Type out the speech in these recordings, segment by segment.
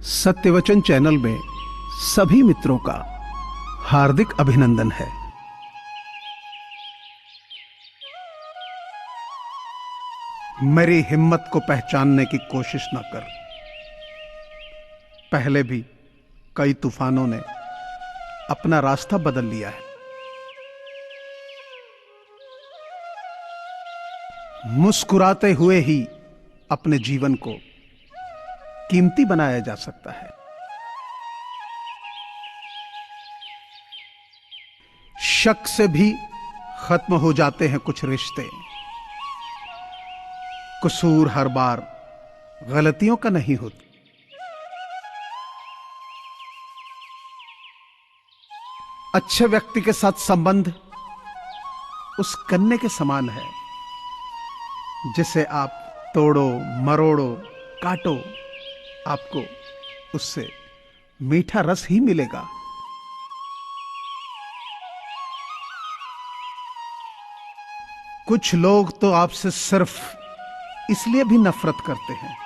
सत्यवचन channel में सभी मित्रों का हार्दिक अभिनंदन है। मेरी हिम्मत को पहचानने की कोशिश न कर। पहले भी कई तूफानों ने अपना रास्ता बदल लिया है। मुस्कुराते हुए ही अपने जीवन को कीमती बनाया जा सकता है। शक से भी खत्म हो जाते हैं कुछ रिश्ते। कसूर हर बार गलतियों का नहीं होता। अच्छे व्यक्ति के साथ संबंध उस कन्ने के समान है जिसे आप तोड़ो, मरोड़ो, काटो, आपको उससे मीठा रस ही मिलेगा। कुछ लोग तो आपसे सिर्फ इसलिए भी नफरत करते हैं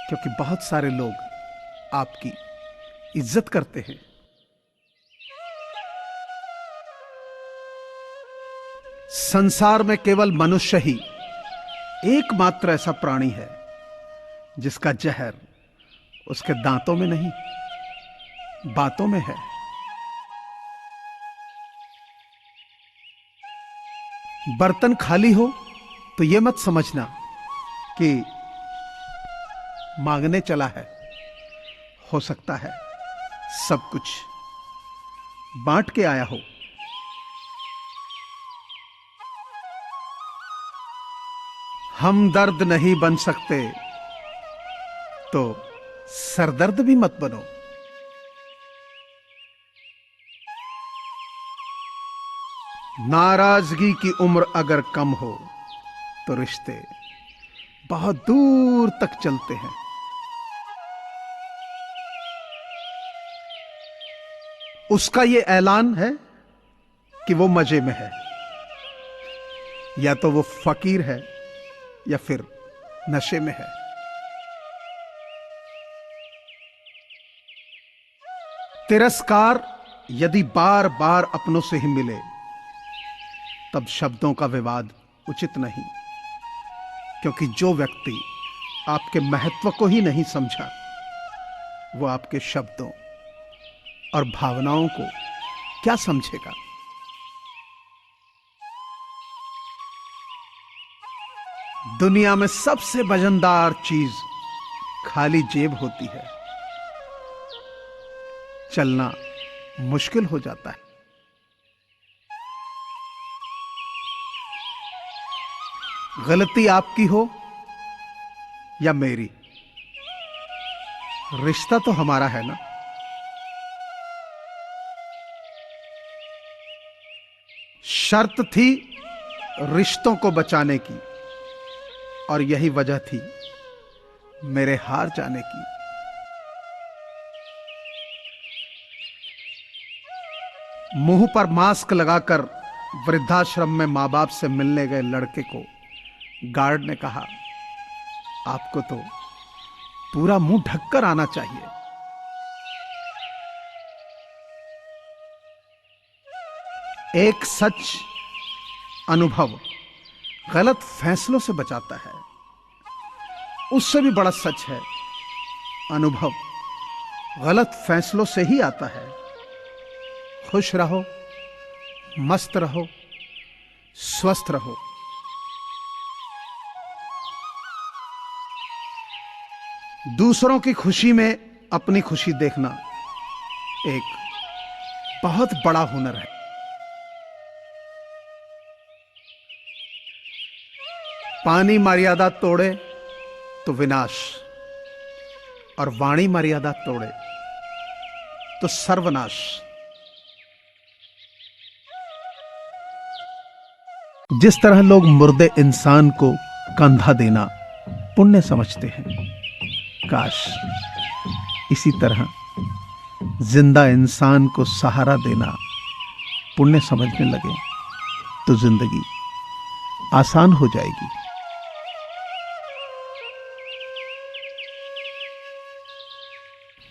क्योंकि बहुत सारे लोग आपकी इज्जत करते हैं। संसार में केवल मनुष्य ही एकमात्र ऐसा प्राणी है जिसका जहर उसके दांतों में नहीं, बातों में है। बर्तन खाली हो तो यह मत समझना कि मांगने चला है। हो सकता है सब कुछ बांट के आया हो। हम दर्द नहीं बन सकते तो सरदर्द भी मत बनो। नाराजगी की उम्र अगर कम हो तो रिश्ते बहुत दूर तक चलते हैं। उसका यह ऐलान है कि वो मजे में है, या तो वो फकीर है या फिर नशे में है। तिरस्कार यदि बार बार अपनों से ही मिले तब शब्दों का विवाद उचित नहीं, क्योंकि जो व्यक्ति आपके महत्व को ही नहीं समझा वो आपके शब्दों और भावनाओं को क्या समझेगा। दुनिया में सबसे वजनदार चीज खाली जेब होती है। चलना मुश्किल हो जाता है। गलती आपकी हो या मेरी, रिश्ता तो हमारा है ना। शर्त थी रिश्तों को बचाने की और यही वजह थी मेरे हार जाने की। मुंह पर मास्क लगाकर वृद्धाश्रम में मां बाप से मिलने गए लड़के को गार्ड ने कहा, आपको तो पूरा मुंह ढककर आना चाहिए। एक सच अनुभव गलत फैसलों से बचाता है। उससे भी बड़ा सच है, अनुभव गलत फैसलों से ही आता है। खुश रहो, मस्त रहो, स्वस्थ रहो। दूसरों की खुशी में अपनी खुशी देखना एक बहुत बड़ा हुनर है। पानी मर्यादा तोड़े तो विनाश, और वाणी मर्यादा तोड़े तो सर्वनाश। जिस तरह लोग मुर्दे इंसान को कंधा देना पुण्य समझते हैं, काश इसी तरह जिंदा इंसान को सहारा देना पुण्य समझने लगे तो जिंदगी आसान हो जाएगी।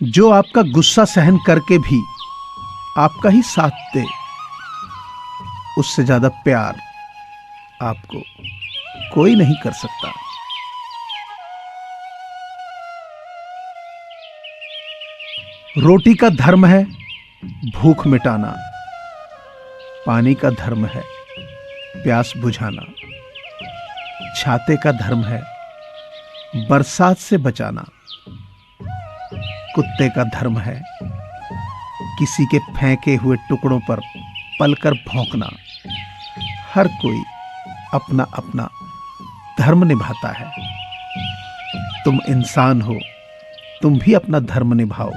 जो आपका गुस्सा सहन करके भी आपका ही साथ दे, उससे ज्यादा प्यार आपको कोई नहीं कर सकता। रोटी का धर्म है भूख मिटाना, पानी का धर्म है प्यास बुझाना, छाते का धर्म है बरसात से बचाना, कुत्ते का धर्म है किसी के फेंके हुए टुकड़ों पर पलकर भौंकना। हर कोई अपना अपना धर्म निभाता है। तुम इंसान हो, तुम भी अपना धर्म निभाओ,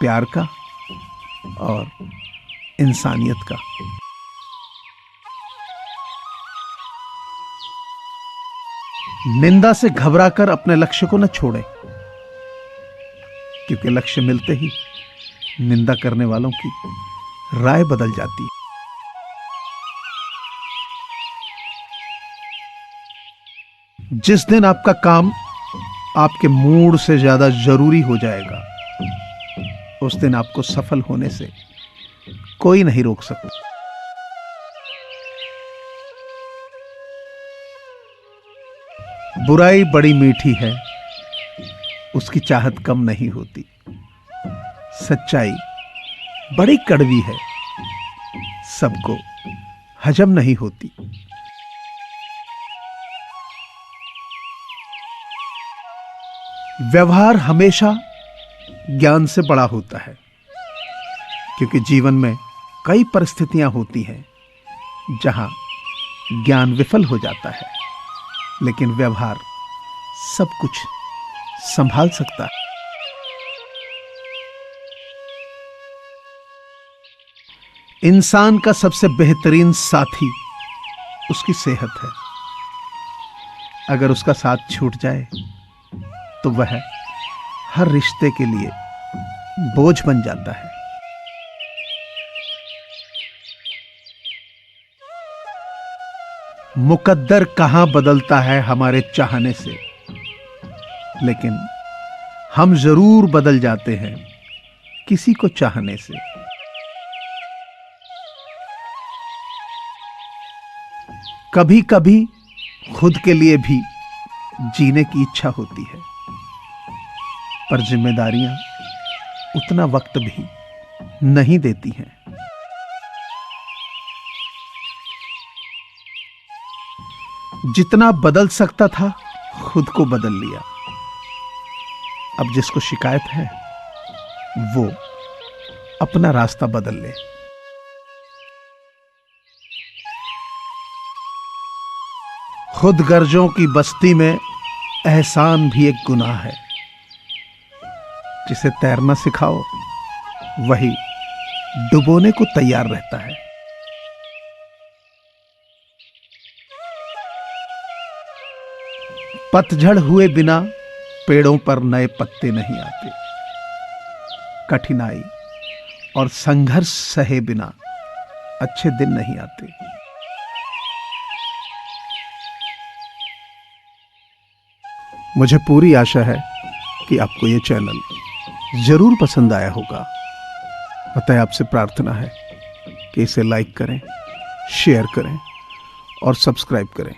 प्यार का और इंसानियत का। निंदा से घबराकर अपने लक्ष्य को न छोड़ें, क्योंकि लक्ष्य मिलते ही निंदा करने वालों की राय बदल जाती है। जिस दिन आपका काम आपके मूड से ज्यादा जरूरी हो जाएगा, उस दिन आपको सफल होने से कोई नहीं रोक सकता। बुराई बड़ी मीठी है, उसकी चाहत कम नहीं होती। सच्चाई बड़ी कड़वी है, सबको हजम नहीं होती। व्यवहार हमेशा ज्ञान से बड़ा होता है, क्योंकि जीवन में कई परिस्थितियां होती हैं जहां ज्ञान विफल हो जाता है, लेकिन व्यवहार सब कुछ संभाल सकता है। इंसान का सबसे बेहतरीन साथी उसकी सेहत है। अगर उसका साथ छूट जाए तो वह हर रिश्ते के लिए बोझ बन जाता है। मुकद्दर कहां बदलता है हमारे चाहने से, लेकिन हम जरूर बदल जाते हैं किसी को चाहने से। कभी कभी खुद के लिए भी जीने की इच्छा होती है, पर जिम्मेदारियां उतना वक्त भी नहीं देती हैं। जितना बदल सकता था खुद को बदल लिया। अब जिसको शिकायत है वो अपना रास्ता बदल ले। खुद गर्जों की बस्ती में एहसान भी एक गुनाह है। जिसे तैरना सिखाओ वही डुबोने को तैयार रहता है। पतझड़ हुए बिना पेड़ों पर नए पत्ते नहीं आते। कठिनाई और संघर्ष सहे बिना अच्छे दिन नहीं आते। मुझे पूरी आशा है कि आपको ये चैनल जरूर पसंद आया होगा। अतः आपसे प्रार्थना है कि इसे लाइक करें, शेयर करें और सब्सक्राइब करें।